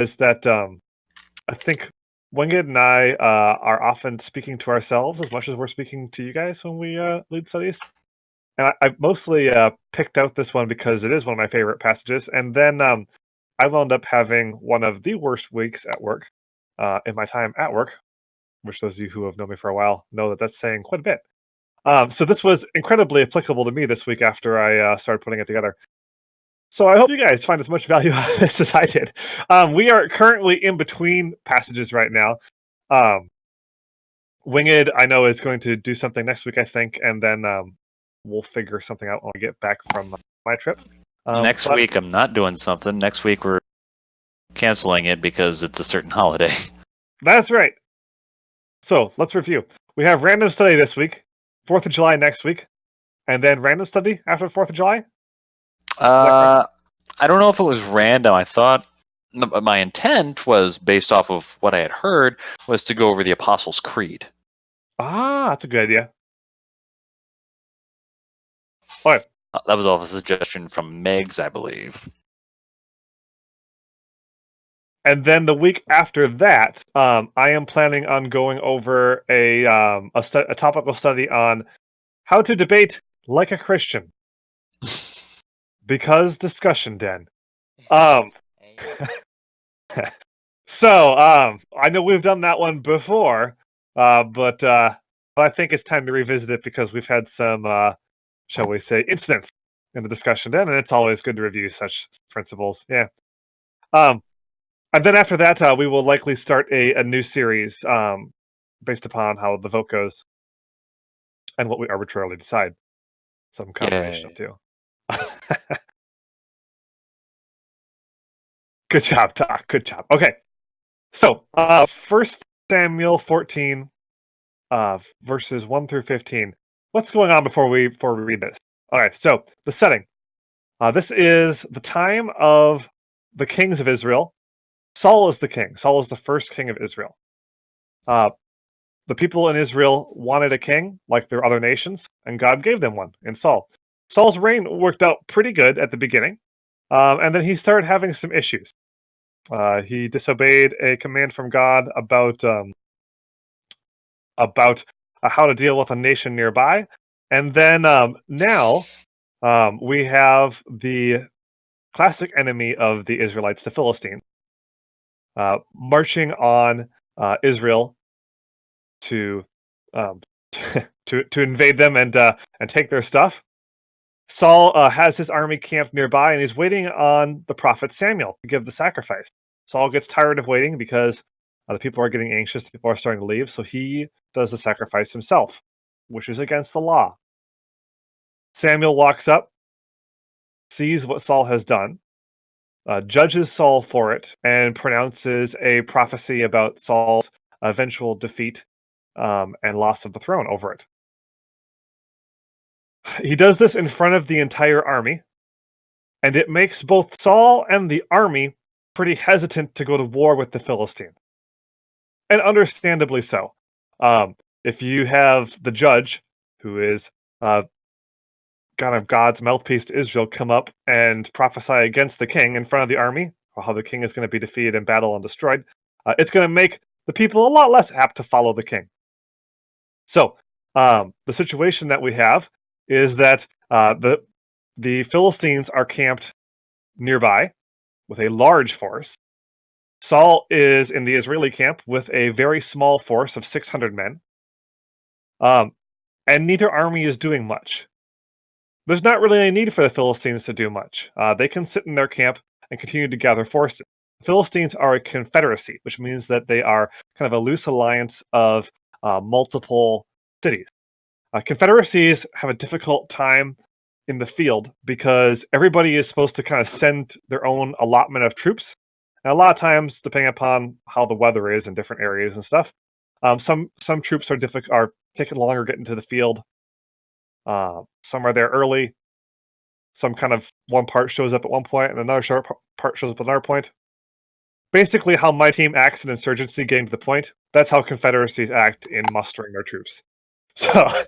is that I think Winged and I are often speaking to ourselves as much as we're speaking to you guys when we lead studies. And I mostly picked out this one because it is one of my favorite passages. And then I wound up having one of the worst weeks at work in my time at work, which those of you who have known me for a while know that that's saying quite a bit. So this was incredibly applicable to me this week after I started putting it together. So I hope you guys find as much value out of this as I did. We are currently in between passages right now. Winged, I know, is going to do something next week, I think, and then we'll figure something out when we get back from my trip. Next week, I'm not doing something. Next week, we're canceling it because it's a certain holiday. That's right. So let's review. We have random study this week, 4th of July next week, and then random study after 4th of July? I don't know if it was random. I thought my intent was, based off of what I had heard, was to go over the Apostles' Creed. Ah, that's a good idea. All right. That was off a suggestion from Megs, I believe. And then the week after that, I am planning on going over a topical study on how to debate like a Christian. Because discussion den. So, I know we've done that one before, but I think it's time to revisit it because we've had some, shall we say, incidents in the discussion den, and it's always good to review such principles. Yeah. And then after that, we will likely start a new series based upon how the vote goes and what we arbitrarily decide. Some combination of two. Good job, Doc. Good job. Okay. So, 1 Samuel 14, verses 1 through 15. What's going on before we read this? All right. So, the setting. This is the time of the kings of Israel. Saul is the king. Saul is the first king of Israel. The people in Israel wanted a king like their other nations, and God gave them one in Saul. Saul's reign worked out pretty good at the beginning, and then he started having some issues. He disobeyed a command from God about how to deal with a nation nearby, and then now we have the classic enemy of the Israelites, the Philistines, marching on Israel to invade them and take their stuff. Saul has his army camped nearby, and he's waiting on the prophet Samuel to give the sacrifice. Saul gets tired of waiting because the people are getting anxious, the people are starting to leave, so he does the sacrifice himself, which is against the law. Samuel walks up, sees what Saul has done, judges Saul for it, and pronounces a prophecy about Saul's eventual defeat and loss of the throne over it. He does this in front of the entire army, and it makes both Saul and the army pretty hesitant to go to war with the Philistines. And understandably so. If you have the judge, who is kind of God's mouthpiece to Israel, come up and prophesy against the king in front of the army, or how the king is going to be defeated in battle and destroyed, it's going to make the people a lot less apt to follow the king. So, the situation that we have is that the Philistines are camped nearby with a large force. Saul is in the Israeli camp with a very small force of 600 men. And neither army is doing much. There's not really any need for the Philistines to do much. They can sit in their camp and continue to gather forces. The Philistines are a confederacy, which means that they are kind of a loose alliance of multiple cities. Confederacies have a difficult time in the field because everybody is supposed to kind of send their own allotment of troops. And a lot of times, depending upon how the weather is in different areas and stuff, some troops are taking longer getting to the field. Some are there early. Some kind of one part shows up at one point, and another short part shows up at another point. Basically, how my team acts in insurgency getting to the point, that's how confederacies act in mustering their troops. So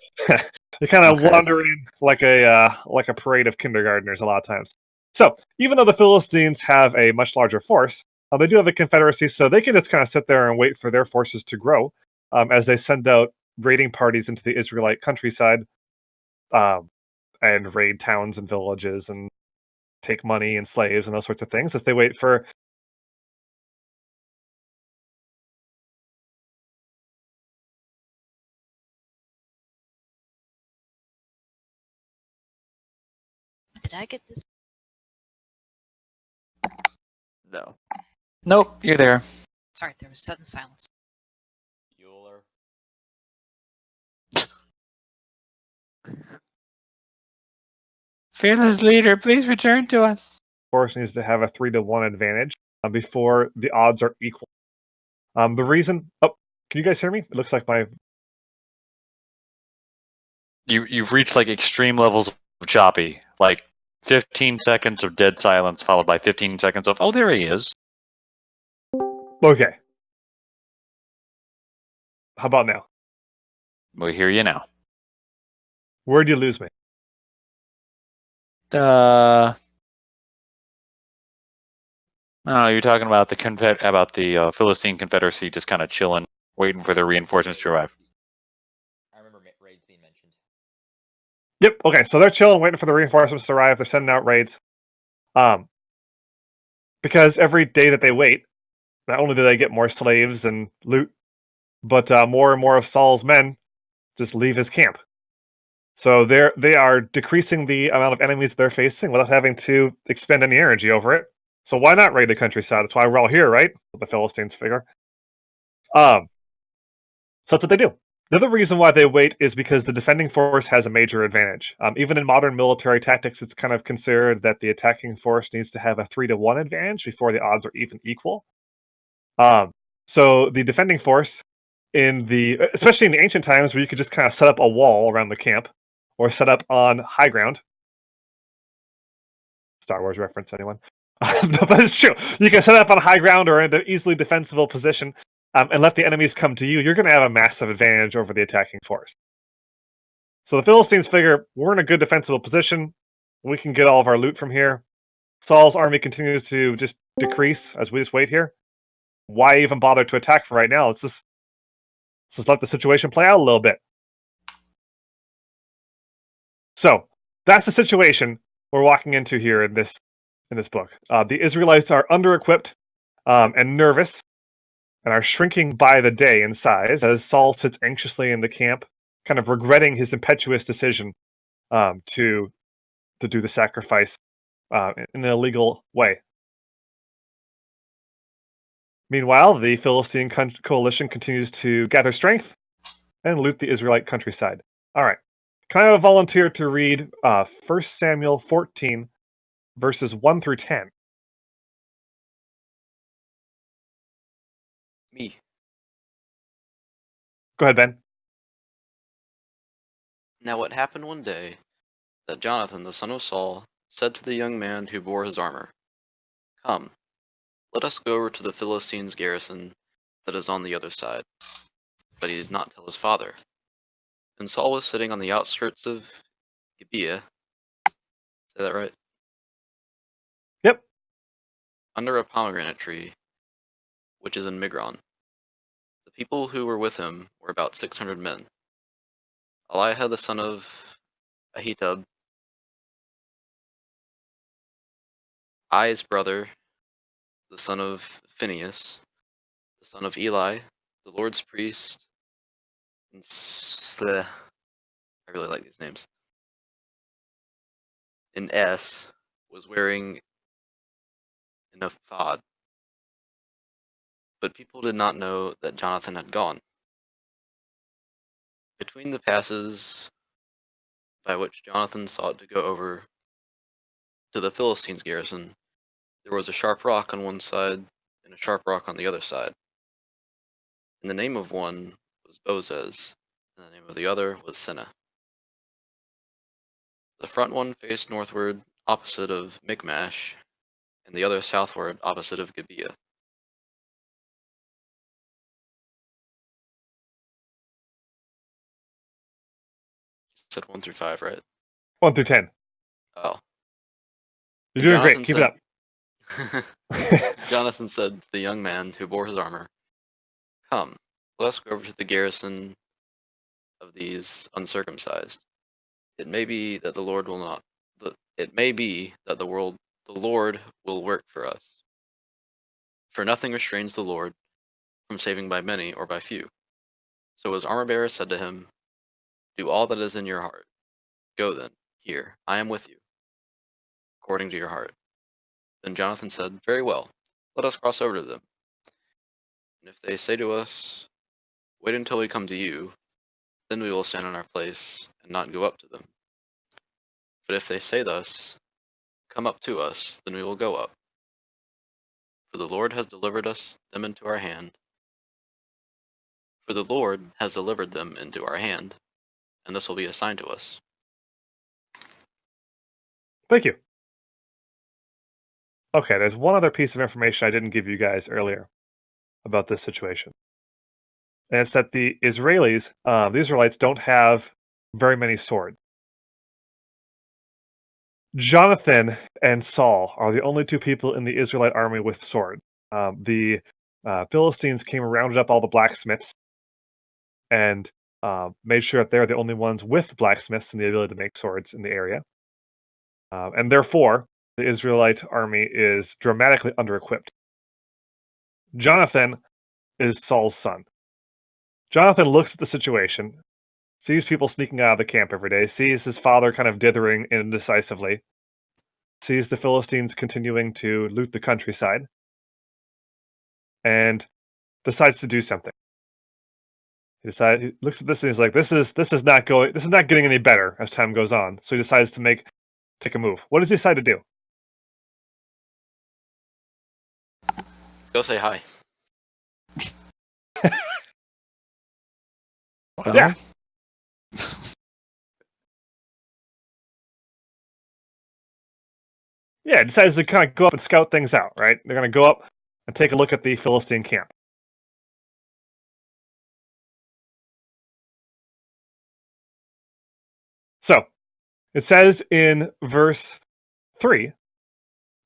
you're kind of wandering like a parade of kindergartners a lot of times. So even though the Philistines have a much larger force, They do have a confederacy, so they can just kind of sit there and wait for their forces to grow as they send out raiding parties into the Israelite countryside um, and raid towns and villages and take money and slaves and those sorts of things as they wait for. Did I get this? No. Nope, you're there. Sorry, there was sudden silence. Bueller. Fearless leader, please return to us. Force needs to have a 3-to-1 advantage before the odds are equal. The reason. Oh, can you guys hear me? It looks like my. You've reached like extreme levels of choppy. Like 15 seconds of dead silence followed by 15 seconds of, oh, there he is. Okay. How about now? We hear you now. Where'd you lose me? Oh, you're talking about the Philistine Confederacy just kind of chilling, waiting for their reinforcements to arrive. I remember raids being mentioned. Yep. Okay. So they're chilling, waiting for the reinforcements to arrive. They're sending out raids. Because every day that they wait, not only do they get more slaves and loot, but more and more of Saul's men just leave his camp. So they are decreasing the amount of enemies they're facing without having to expend any energy over it. So why not raid the countryside? That's why we're all here, right? The Philistines figure. So that's what they do. The other reason why they wait is because the defending force has a major advantage. Even in modern military tactics, it's kind of considered that the attacking force needs to have a 3-to-1 advantage before the odds are even equal. So the defending force, especially in the ancient times, where you could just kind of set up a wall around the camp, or set up on high ground. Star Wars reference, anyone? No, but it's true. You can set up on high ground or in an easily defensible position and let the enemies come to you. You're going to have a massive advantage over the attacking force. So the Philistines figure, we're in a good defensible position. We can get all of our loot from here. Saul's army continues to just decrease as we just wait here. Why even bother to attack for right now? Let's just let the situation play out a little bit. So that's the situation we're walking into here in this book. The Israelites are under-equipped and nervous, and are shrinking by the day in size as Saul sits anxiously in the camp, kind of regretting his impetuous decision to do the sacrifice in an illegal way. Meanwhile, the Philistine coalition continues to gather strength and loot the Israelite countryside. All right. Can I have a volunteer to read 1 Samuel 14, verses 1 through 10? Me. Go ahead, Ben. Now it happened one day that Jonathan the son of Saul said to the young man who bore his armor, "Come, let us go over to the Philistines' garrison that is on the other side." But he did not tell his father. And Saul was sitting on the outskirts of Gibeah. Say that right? Yep. Under a pomegranate tree, which is in Migron. The people who were with him were about 600 men. Eliah the son of Ahitub, Ai's brother, the son of Phinehas, the son of Eli, the Lord's priest, and I really like these names. And S was wearing an ephod. But people did not know that Jonathan had gone. Between the passes by which Jonathan sought to go over to the Philistines' garrison, there was a sharp rock on one side and a sharp rock on the other side. And the name of one was Bozez, and the name of the other was Seneh. The front one faced northward, opposite of Michmash, and the other southward, opposite of Gibeah. Said 1 through 5, right? 1 through 10. Oh. You're And doing Jonathan great. Keep it said- up. Jonathan said to the young man who bore his armor, "Come, let us go over to the garrison of these uncircumcised. It may be that the Lord will not. It may be that the Lord will work for us. For nothing restrains the Lord from saving by many or by few." So his armor bearer said to him, "Do all that is in your heart. Go then. Here, I am with you, according to your heart." Then Jonathan said, "Very well. Let us cross over to them. And if they say to us, 'Wait until we come to you,' then we will stand in our place and not go up to them. But if they say thus, 'Come up to us,' then we will go up. For the Lord has delivered them into our hand. For the Lord has delivered them into our hand, and this will be a sign to us." Thank you. Okay, there's one other piece of information I didn't give you guys earlier about this situation. And it's that the Israelites don't have very many swords. Jonathan and Saul are the only two people in the Israelite army with swords. The Philistines came and rounded up all the blacksmiths and made sure that they're the only ones with blacksmiths and the ability to make swords in the area. And therefore, the Israelite army is dramatically under-equipped. Jonathan is Saul's son. Jonathan looks at the situation, sees people sneaking out of the camp every day, sees his father kind of dithering indecisively, sees the Philistines continuing to loot the countryside, and decides to do something. He looks at this and he's like, "This is not getting any better as time goes on." So he decides to take a move. What does he decide to do? Let's go say hi. Well, Yeah. Yeah, he decides to kind of go up and scout things out, right? They're going to go up and take a look at the Philistine camp. So, it says in verse 3,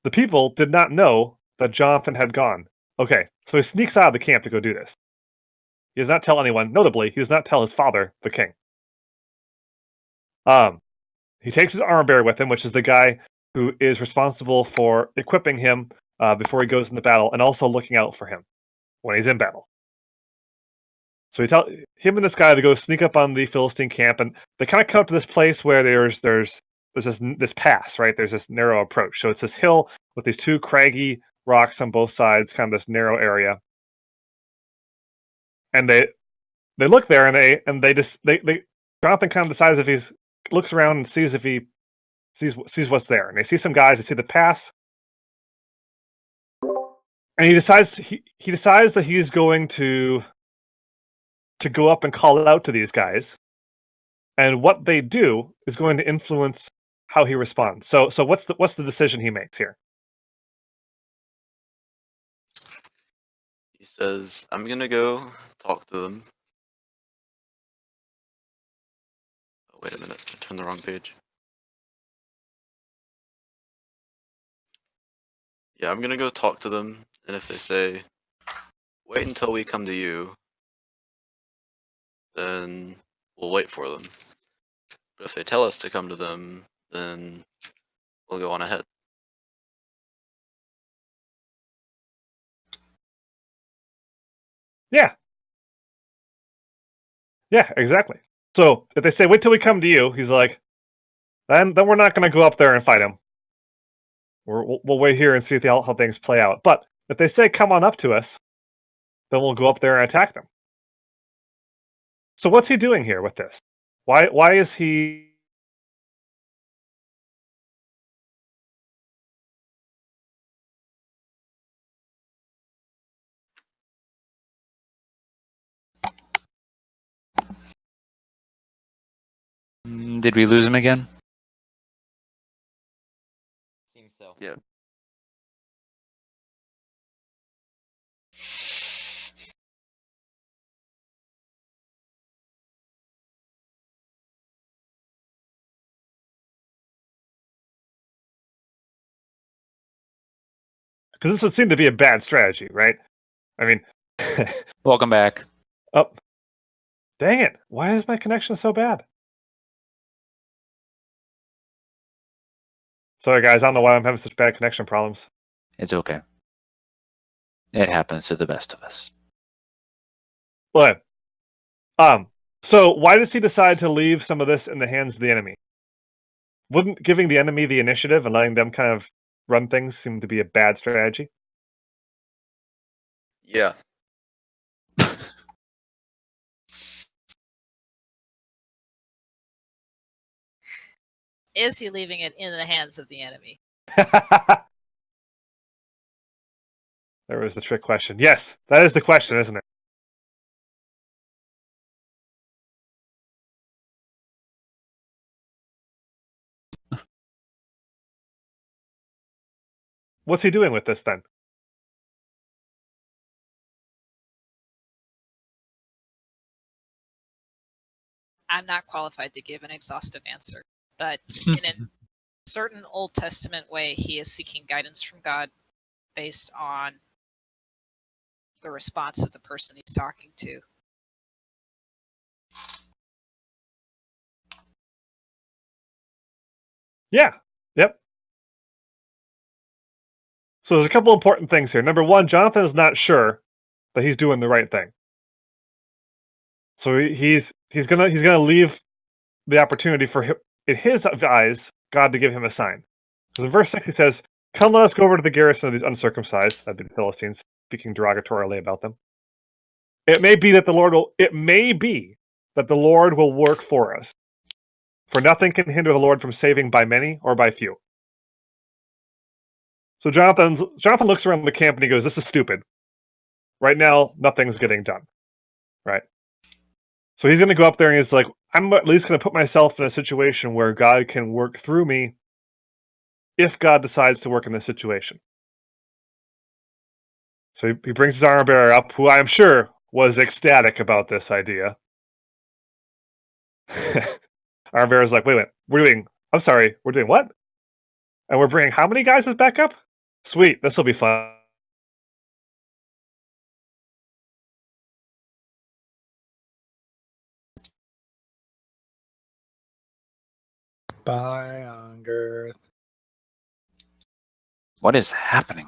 the people did not know that Jonathan had gone. Okay, so he sneaks out of the camp to go do this. He does not tell anyone. Notably, he does not tell his father, the king. He takes his armor bearer with him, which is the guy who is responsible for equipping him before he goes into battle, and also looking out for him when he's in battle. So he tell him and this guy to go sneak up on the Philistine camp, and they kind of come up to this place where there's this pass, right? There's this narrow approach. So it's this hill with these two craggy rocks on both sides, kind of this narrow area. And they look there, and they Jonathan kind of decides if he looks around and sees if he sees what's there. And they see some guys. They see the pass, and he decides that he's going to go up and call out to these guys, and what they do is going to influence how he responds. So what's the decision he makes here? He says, "I'm gonna go talk to them." Oh, wait a minute, I turned the wrong page. Yeah, I'm gonna go talk to them, and if they say, "Wait until we come to you," then we'll wait for them. But if they tell us to come to them, then we'll go on ahead. Yeah. Yeah, exactly. So if they say, "Wait till we come to you," he's like, then we're not going to go up there and fight him. We'll wait here and see how things play out. But if they say, "Come on up to us," then we'll go up there and attack them. So what's he doing here with this? Why is he? Did we lose him again? Seems so. Yeah. Because this would seem to be a bad strategy, right? I mean, Welcome back. oh, dang it! Why is my connection so bad? Sorry, guys. I don't know why I'm having such bad connection problems. It's okay. It happens to the best of us. But, so why does he decide to leave some of this in the hands of the enemy? Wouldn't giving the enemy the initiative and letting them kind of run things seem to be a bad strategy? Yeah. Is he leaving it in the hands of the enemy? There was the trick question. Yes, that is the question, isn't it? What's he doing with this then? I'm not qualified to give an exhaustive answer, but in a certain Old Testament way, he is seeking guidance from God based on the response of the person he's talking to. Yeah. Yep. So there's a couple important things here. Number one, Jonathan is not sure that he's doing the right thing. So he's gonna leave the opportunity for him, in his eyes, God to give him a sign. Because in verse 6 he says, "Come, let us go over to the garrison of these uncircumcised," that'd be the Philistines, speaking derogatorily about them. It may be that the Lord will work for us. For nothing can hinder the Lord from saving by many or by few. So Jonathan looks around the camp and he goes, "This is stupid. Right now, nothing's getting done." Right? So he's going to go up there and he's like, "I'm at least going to put myself in a situation where God can work through me if God decides to work in this situation." So he brings his armor bearer up, who I am sure was ecstatic about this idea. Armor bearer's like, wait, we're doing what? And we're bringing how many guys as backup? Sweet, this will be fun. Bye, Ongarth. What is happening?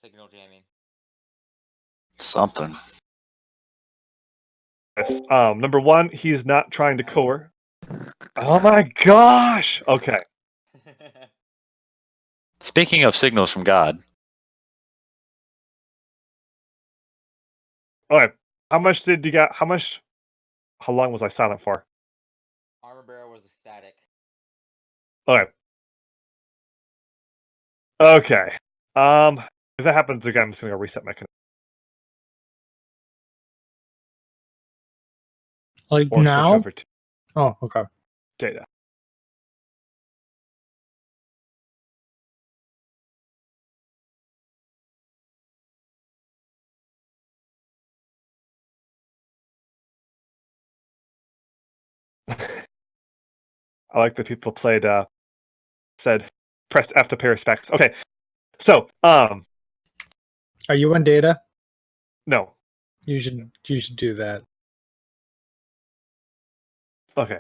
Signal jamming. Something. Yes. Number one, he's not trying to core. Oh my gosh! Okay. Speaking of signals from God, Okay. How much did you get? How long was I silent for? Armor bearer was ecstatic. Okay. Okay. If that happens again, I'm just gonna go reset my connection. Like Or switch now? over to Oh, okay. data. I like that people said press F to pay respects. Okay. So, Are you on data? no. You should do that. Okay.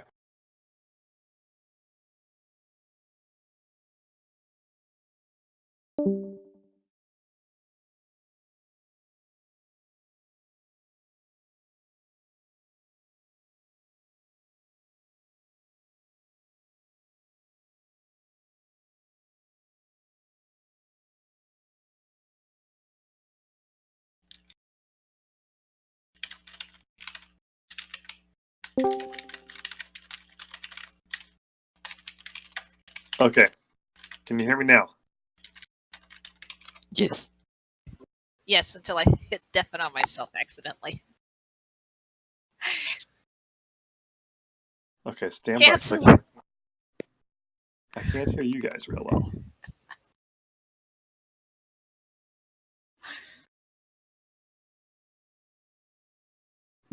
Okay. Can you hear me now? yes. Yes, until I hit deafen on myself accidentally. Okay, stand by. Cancel. I can't hear you guys real well.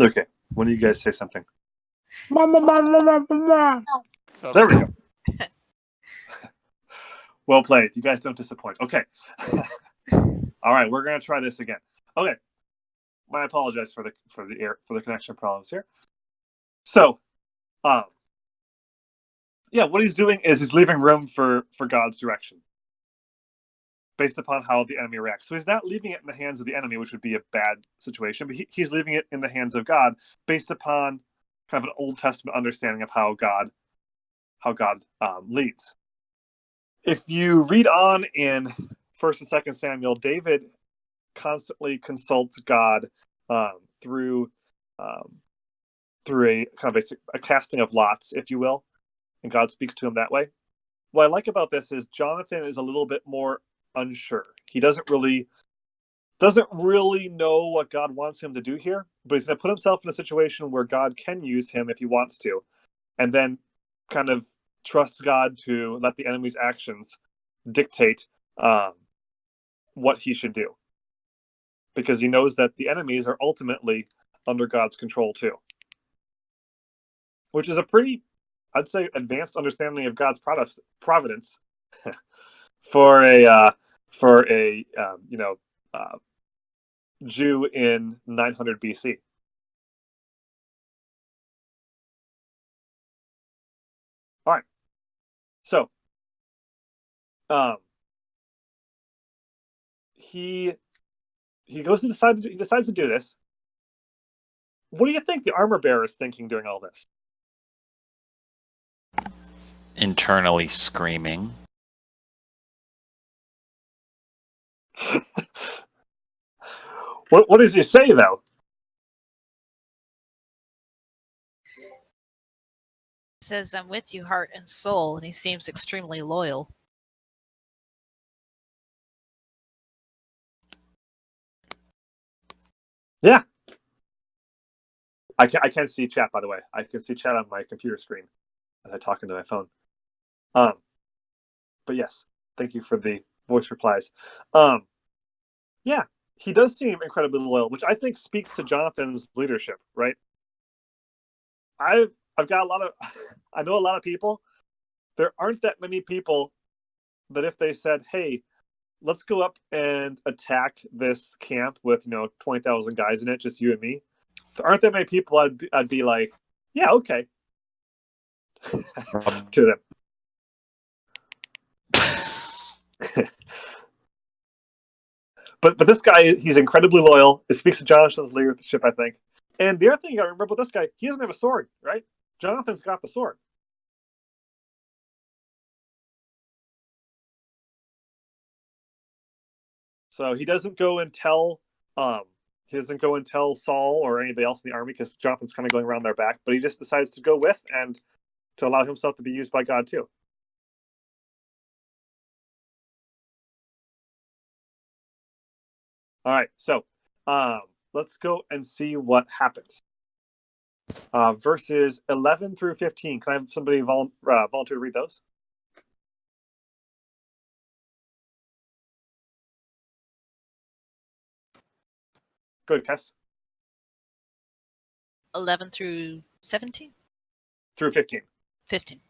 Okay. When do you guys say something? So There we go. Well played. You guys don't disappoint. Okay. All right, we're gonna try this again. Okay. I apologize for the connection problems here. So, yeah, what he's doing is he's leaving room for God's direction, based upon how the enemy reacts. So he's not leaving it in the hands of the enemy, which would be a bad situation, but he's leaving it in the hands of God, based upon kind of an Old Testament understanding of how God leads. If you read on in First and Second Samuel, David constantly consults God through a kind of a casting of lots, if you will, and God speaks to him that way. What I like about this is Jonathan is a little bit more unsure. He doesn't really know what God wants him to do here, but he's going to put himself in a situation where God can use him if he wants to, and then kind of trusts God to let the enemy's actions dictate what he should do, because he knows that the enemies are ultimately under God's control too, which is a pretty, I'd say, advanced understanding of God's providence for a Jew in 900 BC. All right, so he decides to do this. What do you think the armor bearer is thinking during all this? Internally screaming. What does he say though? He says, "I'm with you, heart and soul," and he seems extremely loyal. Yeah. I can't see chat, by the way. I can see chat on my computer screen as I talk into my phone. But yes, thank you for the voice replies. Yeah, he does seem incredibly loyal, which I think speaks to Jonathan's leadership, right? I've got a lot of I know a lot of people. There aren't that many people that if they said, "Hey, let's go up and attack this camp with 20,000 guys in it, just you and me," there aren't that many people I'd be like, "Yeah, okay," to them. But this guy, he's incredibly loyal. It speaks to Jonathan's leadership, I think. And the other thing you got to remember about this guy, he doesn't have a sword, right? Jonathan's got the sword. So he doesn't go and tell Saul or anybody else in the army, because Jonathan's kind of going around their back, but he just decides to go with and to allow himself to be used by God too. All right, so let's go and see what happens. Verses 11 through 15. Can I have somebody volunteer to read those? Go ahead, Kess. 11 through 17? Through 15. 15.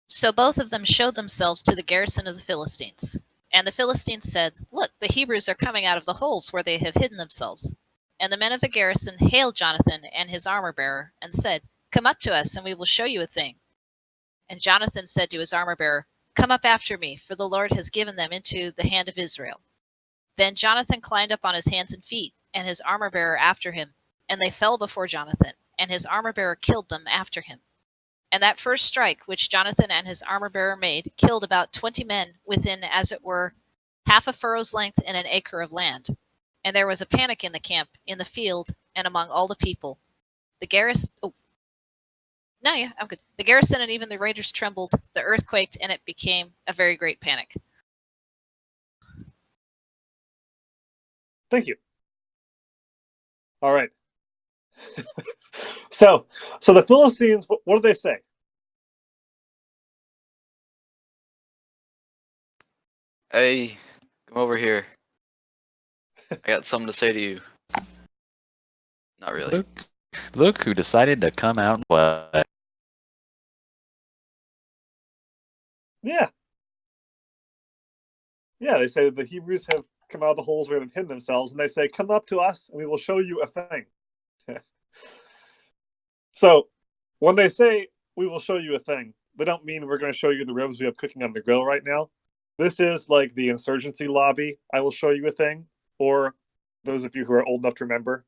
So both of them showed themselves to the garrison of the Philistines. And the Philistines said, "Look, the Hebrews are coming out of the holes where they have hidden themselves." And the men of the garrison hailed Jonathan and his armor-bearer, and said, "Come up to us, and we will show you a thing." And Jonathan said to his armor-bearer, "Come up after me, for the Lord has given them into the hand of Israel." Then Jonathan climbed up on his hands and feet, and his armor-bearer after him, and they fell before Jonathan, and his armor-bearer killed them after him. And that first strike which Jonathan and his armor-bearer made killed about 20 men within, as it were, half a furrow's length in an acre of land. And there was a panic in the camp, in the field, and among all the people. The garrison... Oh. No, yeah, I'm good. The garrison and even the raiders trembled, the earth quaked, and it became a very great panic. Thank you. All right. So the Philistines, what do they say? Hey, come over here. I got something to say to you. Not really. Look who decided to come out and play. Yeah. Yeah, they say the Hebrews have come out of the holes where they've hidden themselves, and they say, come up to us, and we will show you a thing. So, when they say, we will show you a thing, they don't mean we're going to show you the ribs we have cooking on the grill right now. This is like the insurgency lobby, I will show you a thing, or those of you who are old enough to remember,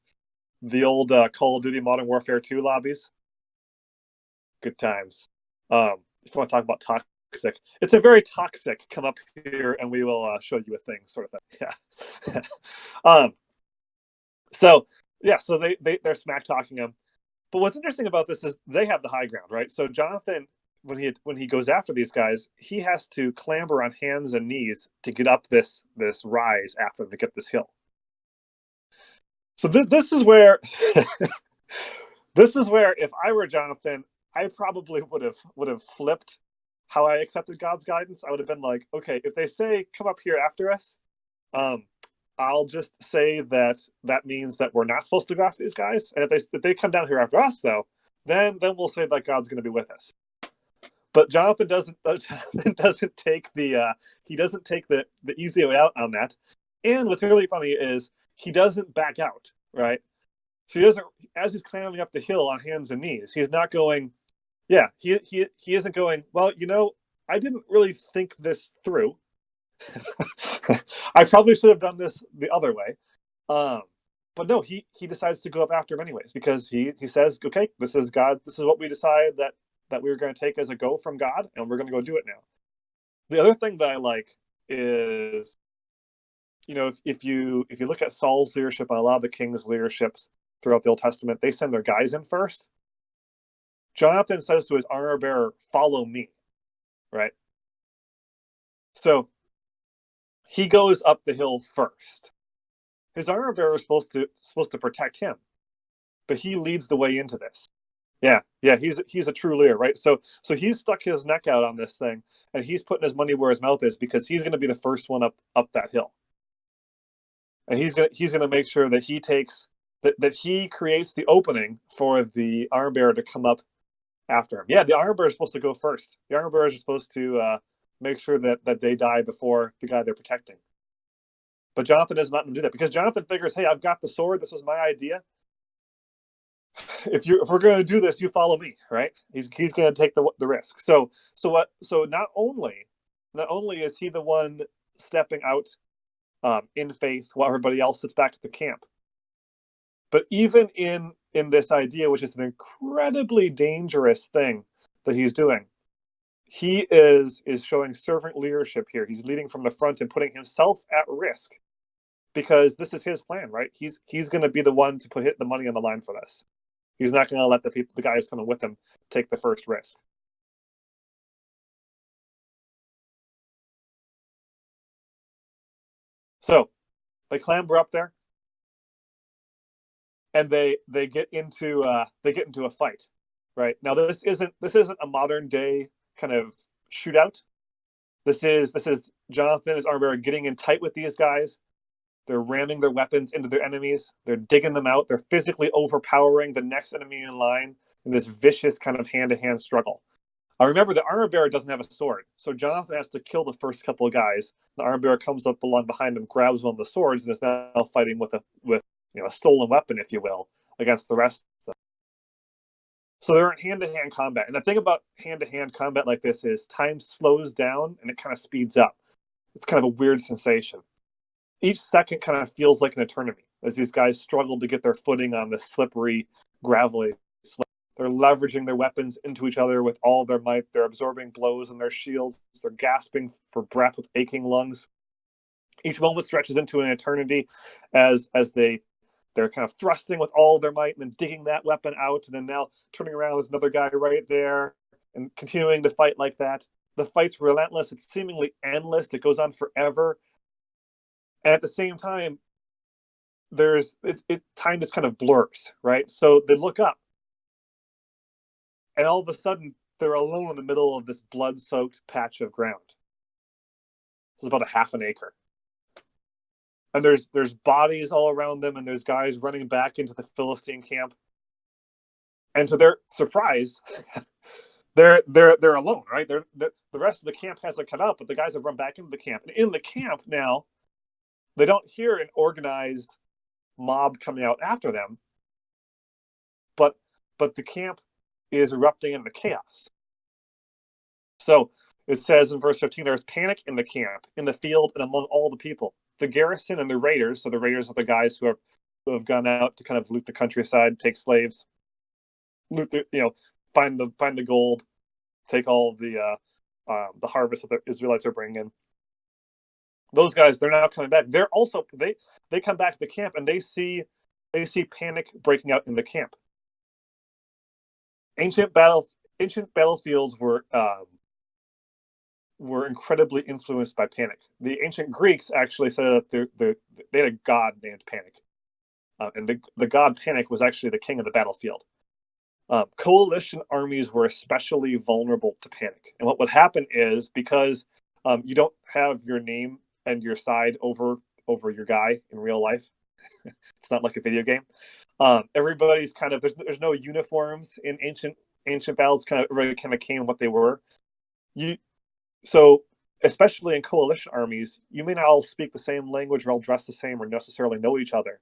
the old Call of Duty Modern Warfare 2 lobbies. Good times. If you want to talk about toxic, it's a very toxic, come up here and we will show you a thing sort of thing. Yeah. So, yeah, so they're smack talking him. But what's interesting about this is they have the high ground, right? So Jonathan, when he goes after these guys, he has to clamber on hands and knees to get up this rise after them to get this hill. So this is where this is where if I were Jonathan, I probably would have flipped how I accepted God's guidance. I would have been like, okay, if they say come up here after us, I'll just say that means that we're not supposed to go after these guys. And if they come down here after us, though, then we'll say that God's going to be with us. But Jonathan doesn't take the easy way out on that. And what's really funny is he doesn't back out, right? So he doesn't, as he's climbing up the hill on hands and knees, he's not going, yeah, he isn't going, well, I didn't really think this through. I probably should have done this the other way. But no, he decides to go up after him anyways, because he says, okay, this is God, this is what we decided that we were going to take as a go from God, and we're going to go do it now. The other thing that I like is, if you look at Saul's leadership and a lot of the king's leaderships throughout the Old Testament, they send their guys in first. Jonathan says to his armor bearer, follow me, right? So he goes up the hill first. His armor bearer is supposed to protect him, but he leads the way into this. Yeah, he's a true leader, right? So he's stuck his neck out on this thing, and he's putting his money where his mouth is because he's going to be the first one up that hill, and he's gonna make sure that he takes that he creates the opening for the armor bearer to come up after him. Yeah, the armor bearer is supposed to go first. The armor bearers are supposed to make sure that they die before the guy they're protecting. But Jonathan does not do that because Jonathan figures, hey, I've got the sword. This was my idea. If we're going to do this, you follow me, right? He's going to take the risk. So not only is he the one stepping out in faith while everybody else sits back at the camp, but even in this idea, which is an incredibly dangerous thing that he's doing, he is showing servant leadership here. He's leading from the front and putting himself at risk because this is his plan, right? He's going to be the one to hit the money on the line for this. He's not going to let the guy who's coming with him take the first risk. So they clamber up there, and they get into a fight. Right now, this isn't a modern day kind of shootout. This is Jonathan, his armor bearer, getting in tight with these guys. They're ramming their weapons into their enemies. They're digging them out. They're physically overpowering the next enemy in line in this vicious kind of hand-to-hand struggle. Remember, the armor bearer doesn't have a sword, so Jonathan has to kill the first couple of guys. The armor bearer comes up along behind him, grabs one of the swords, and is now fighting with a stolen weapon, if you will, against the rest of them. So they're in hand-to-hand combat. And the thing about hand-to-hand combat like this is time slows down and it kind of speeds up. It's kind of a weird sensation. Each second kind of feels like an eternity as these guys struggle to get their footing on the slippery, gravelly slope. They're leveraging their weapons into each other with all their might. They're absorbing blows on their shields. They're gasping for breath with aching lungs. Each moment stretches into an eternity as they're kind of thrusting with all their might and then digging that weapon out and then now turning around, there's another guy right there and continuing to fight like that. The fight's relentless. It's seemingly endless. It goes on forever. And at the same time, time just kind of blurs, right? So they look up and all of a sudden they're alone in the middle of this blood-soaked patch of ground. It's about a half an acre. and there's bodies all around them, and there's guys running back into the Philistine camp. And to their surprise, they're alone, right? The rest of the camp hasn't cut out, but the guys have run back into the camp. And in the camp now, they don't hear an organized mob coming out after them, but the camp is erupting into chaos. So it says in verse 15, there's panic in the camp, in the field, and among all the people. The garrison and the raiders, so the raiders are the guys who have gone out to kind of loot the countryside, take slaves, loot the, find the gold, take all the harvest that the Israelites are bringing in. Those guys, they're now coming back. They're also they come back to the camp, and they see panic breaking out in the camp. Ancient battlefields were incredibly influenced by panic. The ancient Greeks actually said that they had a god named Panic, and the god Panic was actually the king of the battlefield. Coalition armies were especially vulnerable to panic, and what would happen is, because you don't have your name and your side over your guy in real life. It's not like a video game. Everybody's kind of there's no uniforms in ancient battles. Kind of everybody kind of came what they were. So especially in coalition armies, you may not all speak the same language or all dress the same or necessarily know each other.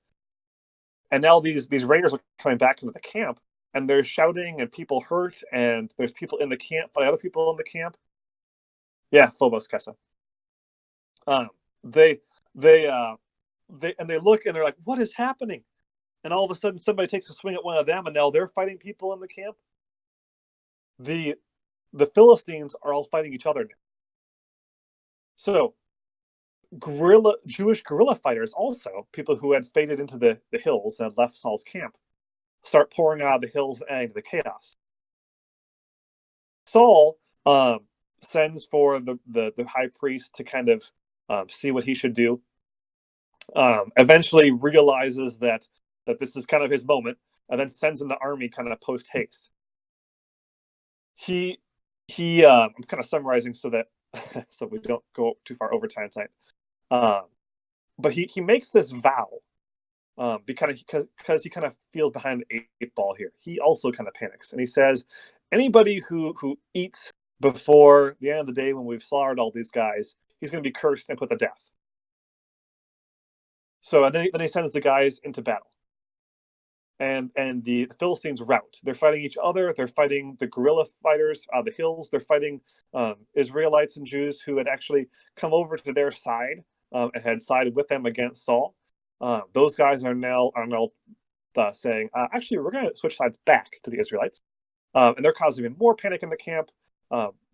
And now these raiders are coming back into the camp, and they're shouting, and people hurt, and there's people in the camp fighting other people in the camp. Yeah, Phobos, Kessa. They look, and they're like, what is happening? And all of a sudden somebody takes a swing at one of them, and now they're fighting people in the camp. The Philistines are all fighting each other now. So Jewish guerrilla fighters, also people who had faded into the hills and had left Saul's camp, start pouring out of the hills and into the chaos. Saul sends for the high priest to kind of see what he should do. Eventually realizes that this is kind of his moment, and then sends in the army kind of post haste. I'm kind of summarizing so that so we don't go too far over time tonight. But he makes this vow, because he kind of feels behind the eight ball here. He also kind of panics, and he says, anybody who eats before the end of the day, when we've slaughtered all these guys, he's going to be cursed and put to death. So then he sends the guys into battle. And the Philistines rout. They're fighting each other. They're fighting the guerrilla fighters out of the hills. They're fighting Israelites and Jews who had actually come over to their side and had sided with them against Saul. Those guys are now saying, actually, we're going to switch sides back to the Israelites. And they're causing even more panic in the camp.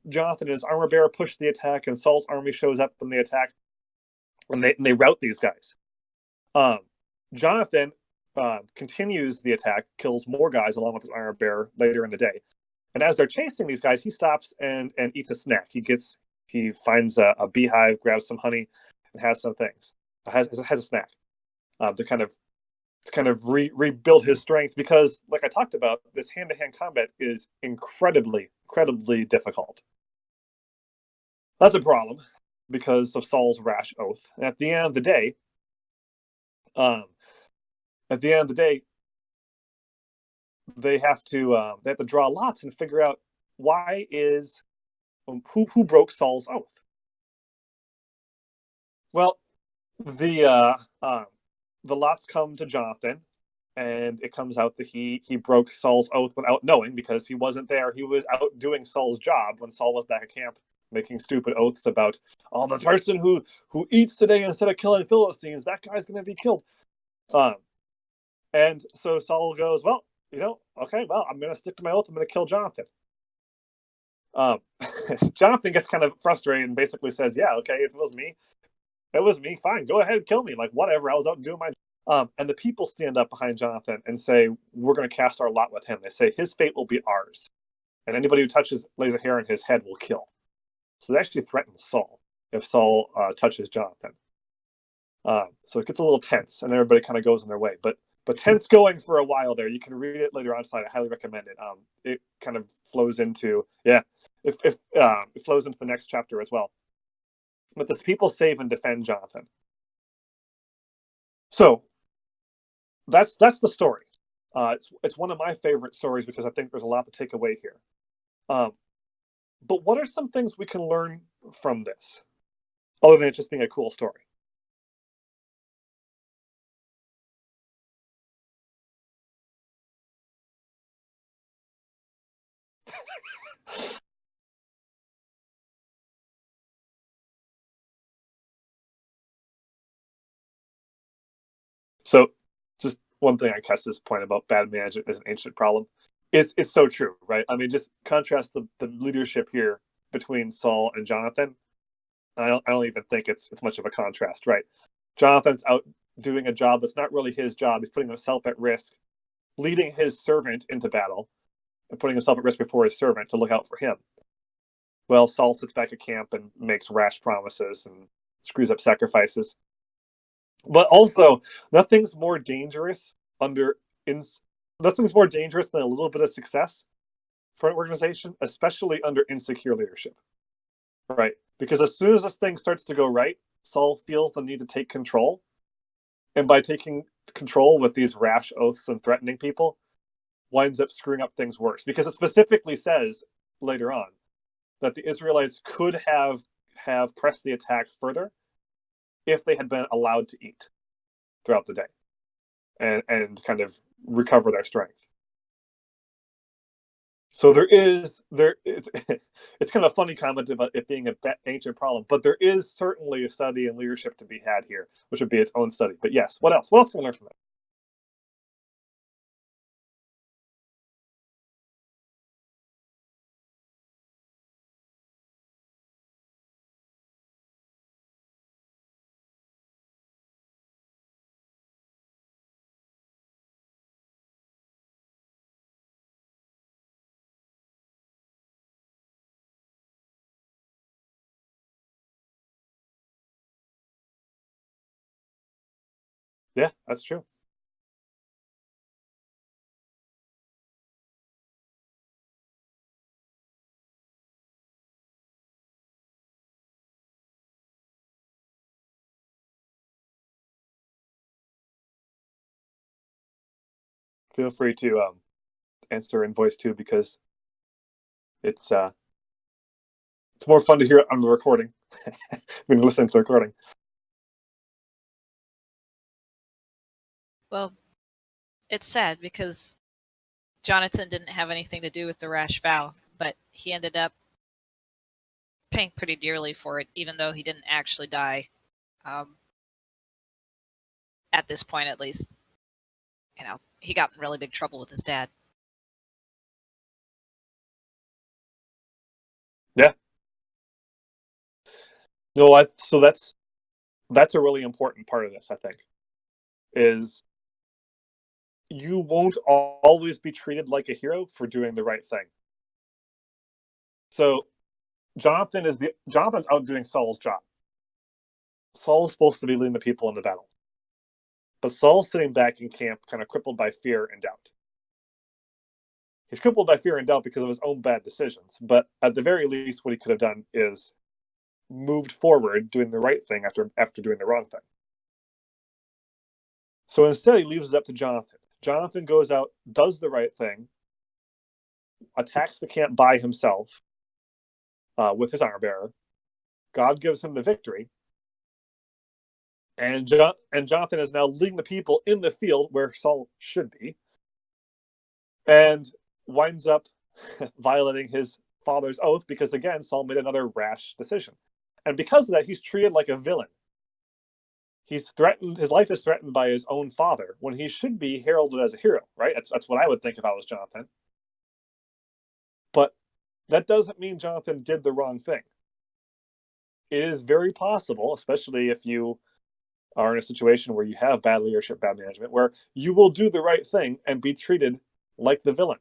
Jonathan and his armor bearer push the attack, and Saul's army shows up when they attack. And they rout these guys. Jonathan continues the attack, kills more guys along with his armor bearer later in the day. And as they're chasing these guys, he stops and eats a snack. He finds a beehive, grabs some honey, and has some things. Has a snack to kind of rebuild his strength, because, like I talked about, this hand-to-hand combat is incredibly difficult. That's a problem because of Saul's rash oath. And at the end of the day, they have to draw lots and figure out who broke Saul's oath. Well, the lots come to Jonathan, and it comes out that he broke Saul's oath without knowing, because he wasn't there. He was out doing Saul's job when Saul was back at camp, making stupid oaths about, the person who eats today instead of killing Philistines, that guy's going to be killed. And so Saul goes, well, okay, well, I'm going to stick to my oath. I'm going to kill Jonathan. Jonathan gets kind of frustrated and basically says, yeah, okay, if it was me, fine, go ahead and kill me. Like, whatever, I was out doing my and the people stand up behind Jonathan and say, we're going to cast our lot with him. They say his fate will be ours, and anybody who lays a hair on his head will kill. So they actually threaten Saul if Saul touches Jonathan. So it gets a little tense, and everybody kind of goes on their way. But tense going for a while there. You can read it later on tonight. I highly recommend it. It kind of flows into it flows into the next chapter as well. But this people save and defend Jonathan. So that's the story. It's one of my favorite stories because I think there's a lot to take away here. But what are some things we can learn from this, other than it just being a cool story? So, just one thing on Kes's point about bad management is an ancient problem. It's so true, right? I mean, just contrast the leadership here between Saul and Jonathan. I don't even think it's much of a contrast, right? Jonathan's out doing a job that's not really his job. He's putting himself at risk, leading his servant into battle, and putting himself at risk before his servant to look out for him. Well, Saul sits back at camp and makes rash promises and screws up sacrifices. But also, nothing's more dangerous under in, nothing's more dangerous than a little bit of success for an organization, especially under insecure leadership. Right? Because as soon as this thing starts to go right, Saul feels the need to take control. And by taking control with these rash oaths and threatening people, winds up screwing up things worse. Because it specifically says later on that the Israelites could have pressed the attack further if they had been allowed to eat throughout the day and kind of recover their strength. So it's kind of a funny comment about it being an ancient problem, but there is certainly a study in leadership to be had here, which would be its own study. But yes, what else? What else can we learn from that? Yeah, that's true. Feel free to answer in voice too, because it's more fun to hear it on the recording when you listen to the recording. Well, it's sad because Jonathan didn't have anything to do with the rash vow, but he ended up paying pretty dearly for it, even though he didn't actually die. At this point, at least, he got in really big trouble with his dad. Yeah. No, so that's a really important part of this, I think, is you won't always be treated like a hero for doing the right thing. So Jonathan's out doing Saul's job. Saul's supposed to be leading the people in the battle. But Saul's sitting back in camp, kind of crippled by fear and doubt. He's crippled by fear and doubt because of his own bad decisions. But at the very least, what he could have done is moved forward doing the right thing after doing the wrong thing. So instead, he leaves it up to Jonathan. Jonathan goes out, does the right thing, attacks the camp by himself with his armor bearer. God gives him the victory. And Jonathan is now leading the people in the field where Saul should be, and winds up violating his father's oath because, again, Saul made another rash decision. And because of that, he's treated like a villain. He's threatened. His life is threatened by his own father when he should be heralded as a hero, right? That's what I would think if I was Jonathan. But that doesn't mean Jonathan did the wrong thing. It is very possible, especially if you are in a situation where you have bad leadership, bad management, where you will do the right thing and be treated like the villain.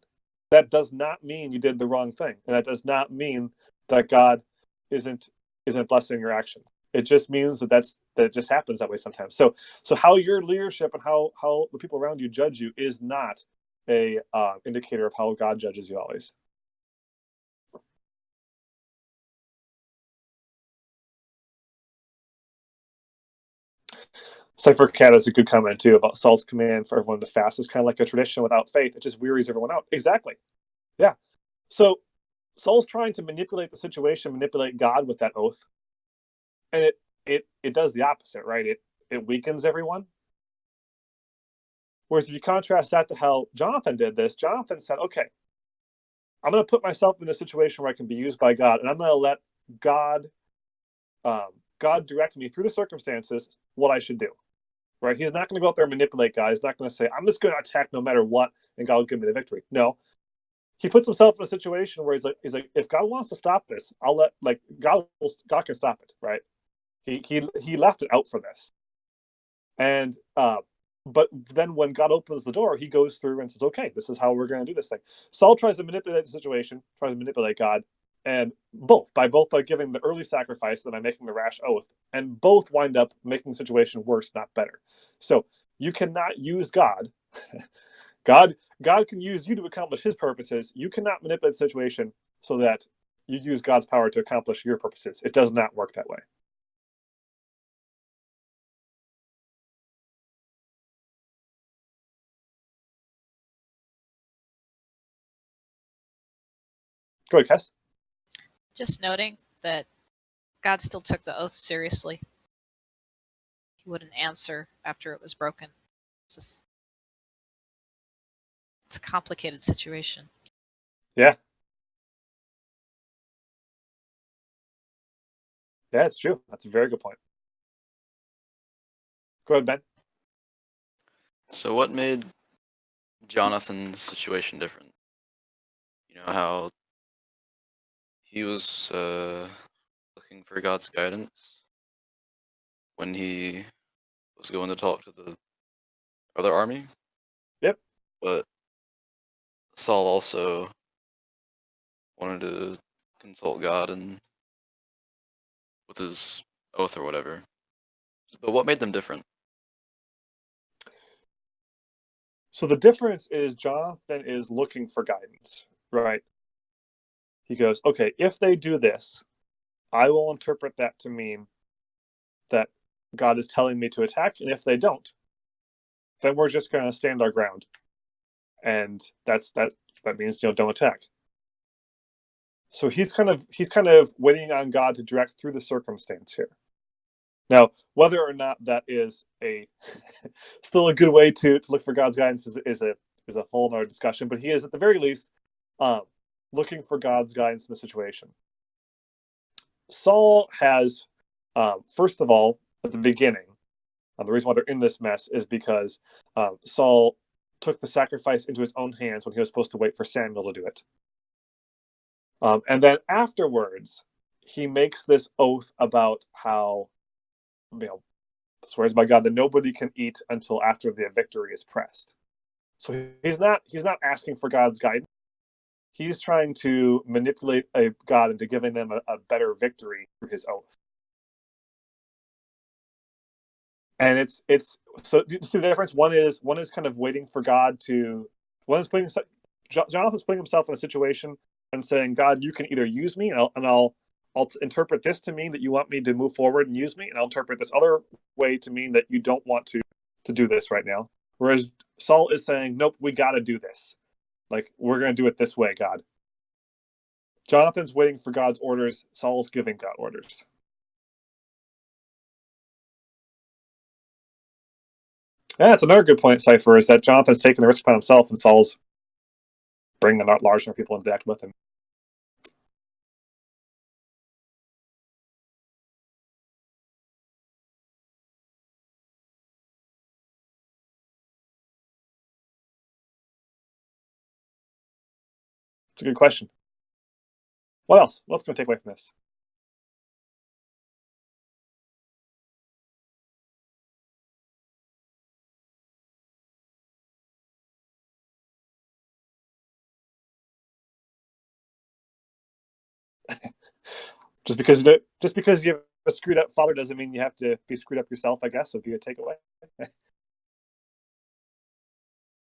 That does not mean you did the wrong thing, and that does not mean that God isn't blessing your actions. It just means that it just happens that way sometimes. So how your leadership and how the people around you judge you is not a indicator of how God judges you always. Cypher Cat has a good comment too about Saul's command for everyone to fast is kind of like a tradition without faith. It just wearies everyone out. Exactly. Yeah. So Saul's trying to manipulate the situation, manipulate God with that oath, and it does the opposite, right? It weakens everyone. Whereas if you contrast that to how Jonathan did this, Jonathan said, "Okay, I'm going to put myself in a situation where I can be used by God, and I'm going to let God, God direct me through the circumstances what I should do." Right? He's not going to go out there and manipulate God. He's not going to say, "I'm just going to attack no matter what, and God will give me the victory." No, he puts himself in a situation where he's like, if God wants to stop this, I'll let God can stop it. Right? He left it out for this, and but then when God opens the door, he goes through and says, "Okay, this is how we're going to do this thing." Saul tries to manipulate the situation, tries to manipulate God, and both by giving the early sacrifice, then by making the rash oath, and both wind up making the situation worse, not better. So you cannot use God. God can use you to accomplish His purposes. You cannot manipulate the situation so that you use God's power to accomplish your purposes. It does not work that way. Go ahead, Kess. Just noting that God still took the oath seriously. He wouldn't answer after it was broken. Just it's a complicated situation. Yeah. Yeah, it's true. That's a very good point. Go ahead, Ben. So what made Jonathan's situation different? You know how he was looking for God's guidance when he was going to talk to the other army? Yep. But Saul also wanted to consult God and with his oath or whatever. But what made them different? So the difference is Jonathan is looking for guidance, right? He goes, "Okay, if they do this, I will interpret that to mean that God is telling me to attack, and if they don't, then we're just going to stand our ground, and that means don't attack." So he's kind of waiting on God to direct through the circumstance here. Now, whether or not that is a still a good way to look for God's guidance is a whole other discussion. But he is at the very least looking for God's guidance in the situation. Saul has, first of all, at the beginning, the reason why they're in this mess is because Saul took the sacrifice into his own hands when he was supposed to wait for Samuel to do it. And then afterwards, he makes this oath about how, swears by God that nobody can eat until after the victory is pressed. So he's not asking for God's guidance. He's trying to manipulate a God into giving them a better victory through his oath. And it's so do you see the difference? One is kind of waiting for God to. Jonathan's putting himself in a situation and saying, "God, you can either use me, and I'll interpret this to mean that you want me to move forward and use me, and I'll interpret this other way to mean that you don't want to do this right now." Whereas Saul is saying, "Nope, we got to do this. Like, we're going to do it this way, God." Jonathan's waiting for God's orders. Saul's giving God orders. Yeah, that's another good point, Cypher, is that Jonathan's taking the risk upon himself, and Saul's bringing a large number of people into act with him. It's a good question. What else? What's going to take away from this? Just because you have a screwed up father doesn't mean you have to be screwed up yourself, I guess, would be a takeaway.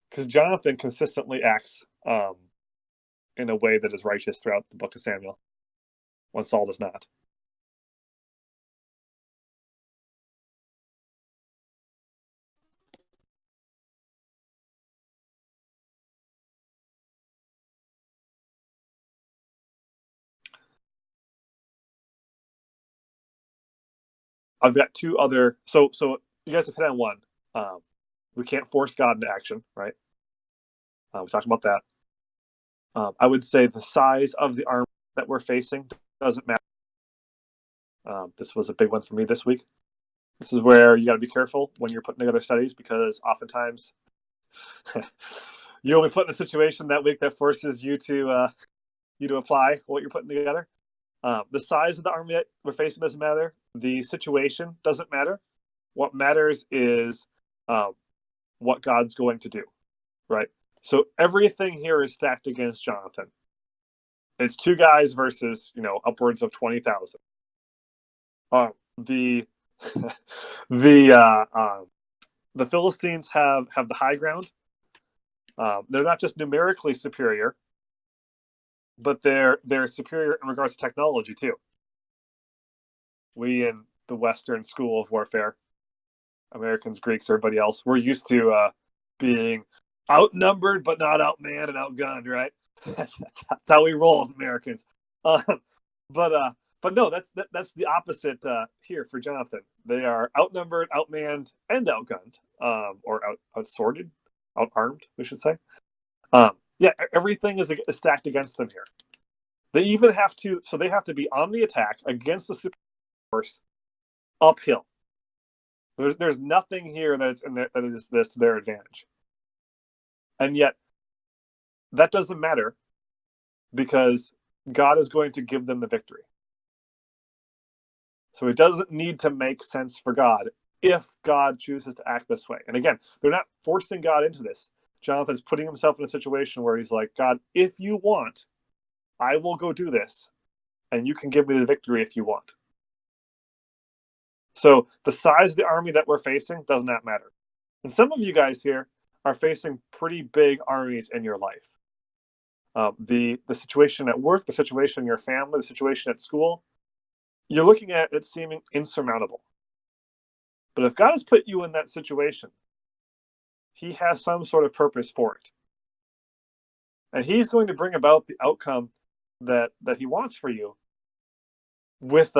Because Jonathan consistently acts in a way that is righteous throughout the book of Samuel, when Saul does not. I've got two other. So you guys have hit on one. We can't force God into action, right? We talked about that. I would say the size of the army that we're facing doesn't matter. This was a big one for me this week. This is where you got to be careful when you're putting together studies, because oftentimes you'll be put in a situation that week that forces you to apply what you're putting together. The size of the army that we're facing doesn't matter. The situation doesn't matter. What matters is what God's going to do, right? So everything here is stacked against Jonathan. It's two guys versus, upwards of 20,000. The the Philistines have the high ground. They're not just numerically superior, but they're superior in regards to technology too. We in the Western school of warfare, Americans, Greeks, everybody else, we're used to being outnumbered but not outmanned and outgunned, right? That's how we roll as Americans. But no, that's the opposite here for Jonathan. They are outnumbered, outmanned, and outgunned, or outsorted, outarmed, we should say. Yeah, everything is stacked against them here. They even have to be on the attack against the super force uphill. There's nothing here that is this to their advantage, and yet that doesn't matter because God is going to give them the victory. So it doesn't need to make sense for God if God chooses to act this way. And again, they're not forcing God into this. Jonathan's putting himself in a situation where he's like, God, if you want, I will go do this, and you can give me the victory if you want. So the size of the army that we're facing does not matter. And some of you guys here are facing pretty big armies in your life. The situation at work, the situation in your family, the situation at school, you're looking at it seeming insurmountable. But if God has put you in that situation, he has some sort of purpose for it. And he's going to bring about the outcome that he wants for you with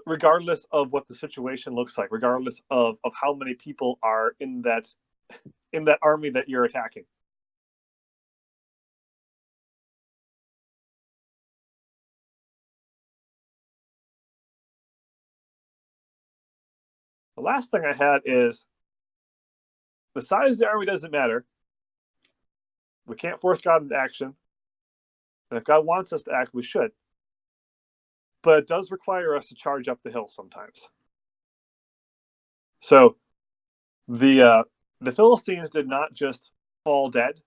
regardless of what the situation looks like, regardless of how many people are in that army that you're attacking. The last thing I had is the size of the army doesn't matter. We can't force God into action. And if God wants us to act, we should. But it does require us to charge up the hill sometimes. So the Philistines did not just fall dead.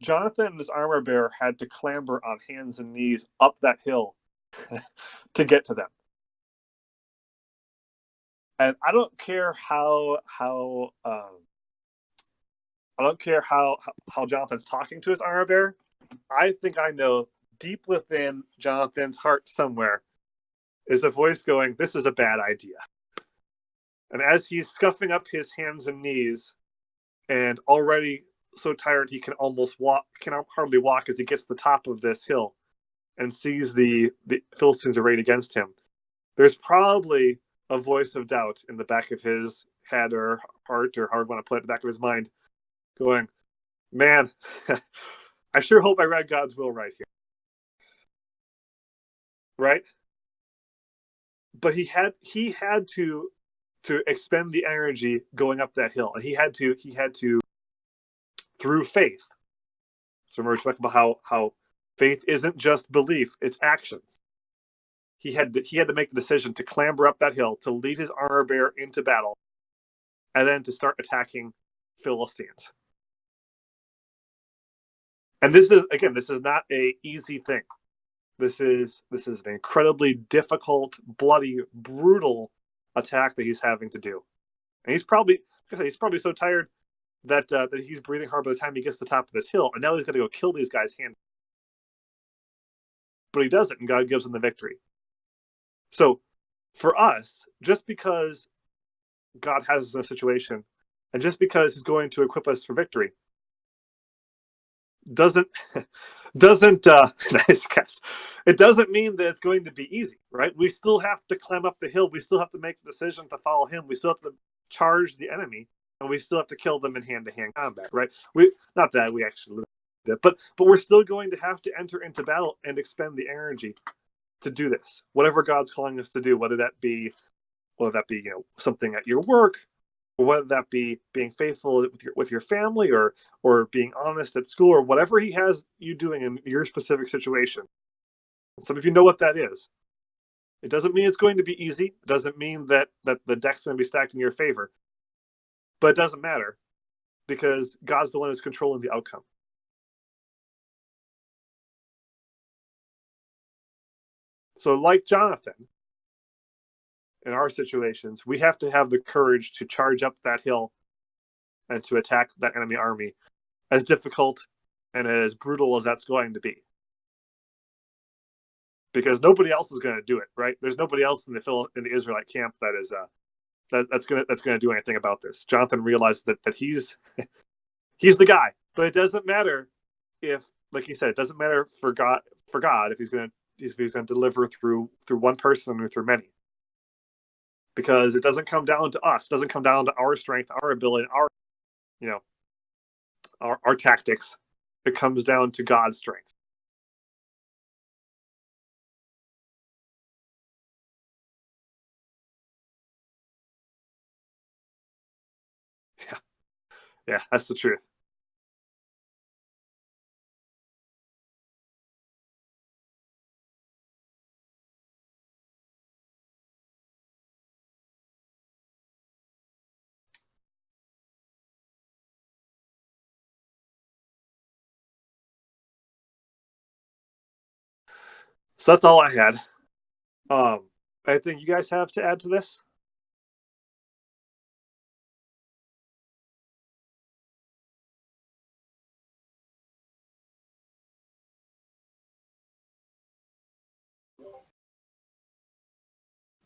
Jonathan and his armor bearer had to clamber on hands and knees up that hill to get to them. And I don't care how Jonathan's talking to his armor bearer. I think I know deep within Jonathan's heart somewhere is a voice going, "This is a bad idea." And as he's scuffing up his hands and knees, and already so tired he can hardly walk as he gets to the top of this hill and sees the Philistines arrayed against him, there's probably a voice of doubt in the back of his head or heart, or however you want to put it, the back of his mind, going, "Man, I sure hope I read God's will right here." Right? But he had to expend the energy going up that hill, and he had to through faith. So remember talking about how faith isn't just belief, it's actions. He had to make the decision to clamber up that hill, to lead his armor bearer into battle, and then to start attacking Philistines. And this is not an easy thing. This is an incredibly difficult, bloody, brutal attack that he's having to do. And he's probably so tired that he's breathing hard by the time he gets to the top of this hill, and now he's got to go kill these guys hand. But he does it, and God gives him the victory. So for us, just because God has us in a situation, and just because he's going to equip us for victory, doesn't doesn't nice guess. It doesn't mean that it's going to be easy, right? We still have to climb up the hill. We still have to make the decision to follow him. We still have to charge the enemy, and we still have to kill them in hand-to-hand combat, right? We not that we actually did it, but we're still going to have to enter into battle and expend the energy to do this. Whatever God's calling us to do, whether that be something at your work, or whether that be being faithful with your family, or being honest at school, or whatever he has you doing in your specific situation. Some of you know what that is. It doesn't mean it's going to be easy. It doesn't mean that the deck's going to be stacked in your favor. But it doesn't matter, because God's the one who's controlling the outcome. So like Jonathan, in our situations, we have to have the courage to charge up that hill and to attack that enemy army, as difficult and as brutal as that's going to be. Because nobody else is going to do it, right? There's nobody else in the Israelite camp that's going to do anything about this. Jonathan realized that he's the guy, but it doesn't matter if, like he said, it doesn't matter for God if he's going to deliver through one person or through many. Because it doesn't come down to us. It doesn't come down to our strength, our ability, our tactics. It comes down to God's strength. Yeah, that's the truth. So that's all I had. Anything you guys have to add to this?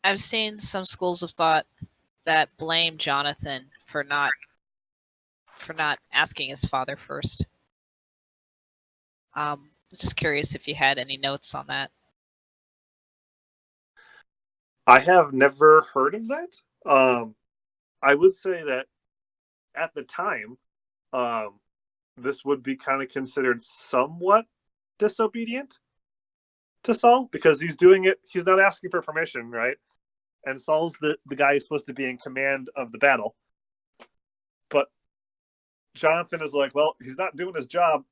I've seen some schools of thought that blame Jonathan for not asking his father first. I was just curious if you had any notes on that. I have never heard of that. I would say that at the time, this would be kind of considered somewhat disobedient to Saul, because he's doing it. He's not asking for permission, right? And Saul's the guy who's supposed to be in command of the battle. But Jonathan is like, well, he's not doing his job,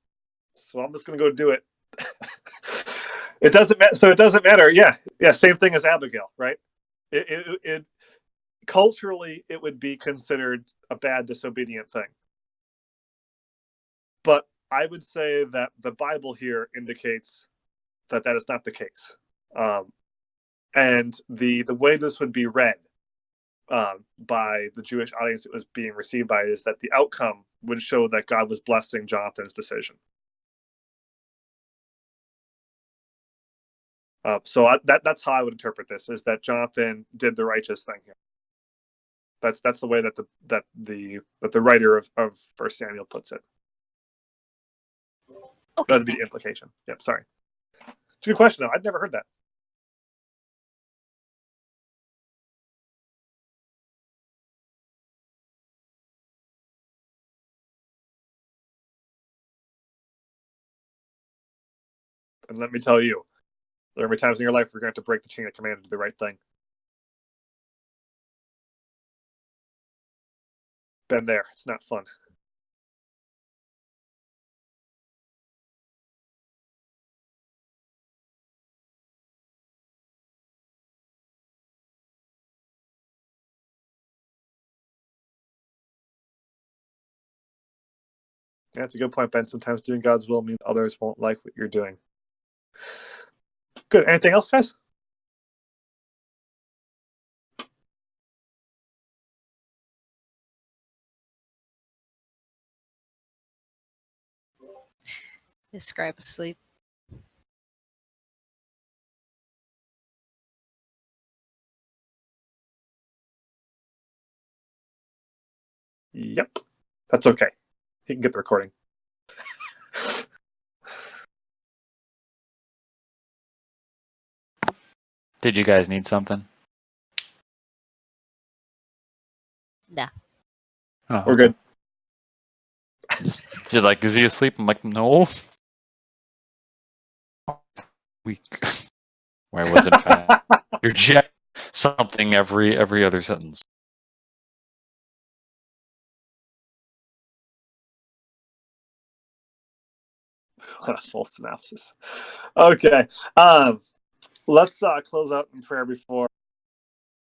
so I'm just going to go do it. It doesn't matter. So it doesn't matter. Yeah. Same thing as Abigail, right? It culturally, it would be considered a bad, disobedient thing. But I would say that the Bible here indicates that is not the case. And the way this would be read by the Jewish audience it was being received by is that the outcome would show that God was blessing Jonathan's decision. So that's how I would interpret this: is that Jonathan did the righteous thing here. That's the way that the writer of First Samuel puts it. Okay. That'd be the implication. Yep. Sorry. It's a good question though. I'd never heard that. And let me tell you, there are many times in your life where you're going to have to break the chain of command to do the right thing. Been there. It's not fun. Yeah, that's a good point, Ben. Sometimes doing God's will means others won't like what you're doing. Good. Anything else, guys? Is Scribe asleep? Yep. That's okay. He can get the recording. Did you guys need something? Nah. Oh, We're okay. good. You're like, is he asleep? I'm like, no. Weak. Why wasn't trying to interject something every other sentence? Full synopsis. Okay. Let's close out in prayer before